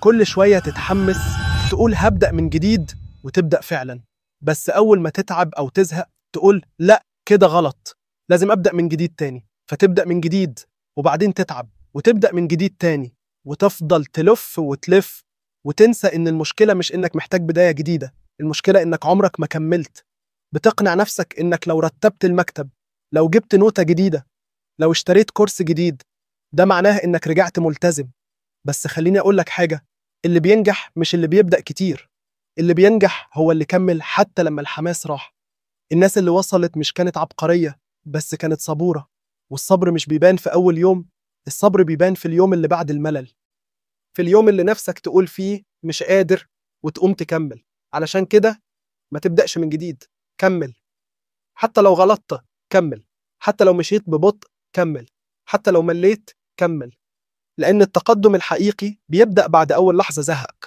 كل شوية تتحمس تقول هبدأ من جديد وتبدأ فعلا، بس أول ما تتعب أو تزهق تقول لأ كده غلط، لازم أبدأ من جديد تاني، فتبدأ من جديد وبعدين تتعب وتبدأ من جديد تاني، وتفضل تلف وتلف وتنسى إن المشكلة مش إنك محتاج بداية جديدة، المشكلة إنك عمرك ما كملت. بتقنع نفسك إنك لو رتبت المكتب، لو جبت نوتة جديدة، لو اشتريت كورس جديد، ده معناه إنك رجعت ملتزم. بس خليني أقول لك حاجة، اللي بينجح مش اللي بيبدأ كتير، اللي بينجح هو اللي كمل حتى لما الحماس راح. الناس اللي وصلت مش كانت عبقرية، بس كانت صبورة، والصبر مش بيبان في أول يوم، الصبر بيبان في اليوم اللي بعد الملل، في اليوم اللي نفسك تقول فيه مش قادر وتقوم تكمل. علشان كده ما تبدأش من جديد، كمل حتى لو غلطت، كمل حتى لو مشيت ببطء، كمل حتى لو مليت، كمل، لأن التقدم الحقيقي بيبدأ بعد أول لحظة زهق.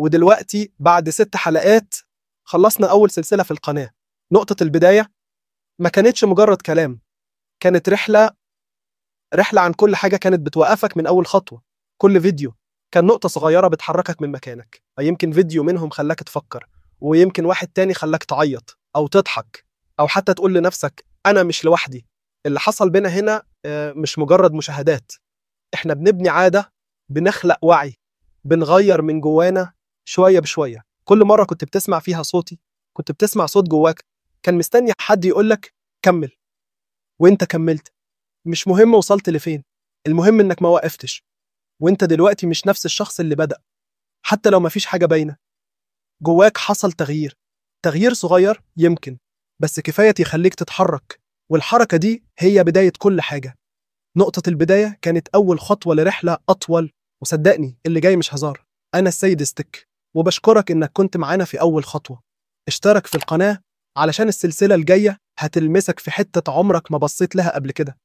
ودلوقتي بعد 6 حلقات خلصنا أول سلسلة في القناة. نقطة البداية ما كانتش مجرد كلام، كانت رحلة عن كل حاجة كانت بتوقفك من أول خطوة. كل فيديو كان نقطة صغيرة بتحركك من مكانك، يمكن فيديو منهم خلاك تفكر، ويمكن واحد تاني خلاك تعيط أو تضحك، أو حتى تقول لنفسك أنا مش لوحدي. اللي حصل بينا هنا مش مجرد مشاهدات، إحنا بنبني عادة، بنخلق وعي، بنغير من جوانا شوية بشوية. كل مرة كنت بتسمع فيها صوتي، كنت بتسمع صوت جواك كان مستني حد يقولك كمل، وإنت كملت. مش مهم وصلت لفين، المهم إنك ما وقفتش. وإنت دلوقتي مش نفس الشخص اللي بدأ، حتى لو مفيش حاجة باينة. جواك حصل تغيير، تغيير صغير يمكن، بس كفاية يخليك تتحرك، والحركة دي هي بداية كل حاجة. نقطة البداية كانت أول خطوة لرحلة أطول، وصدقني اللي جاي مش هزار. أنا السيد ستيك، وبشكرك إنك كنت معانا في أول خطوة. اشترك في القناة علشان السلسلة الجاية هتلمسك في حتة عمرك ما بصيت لها قبل كده.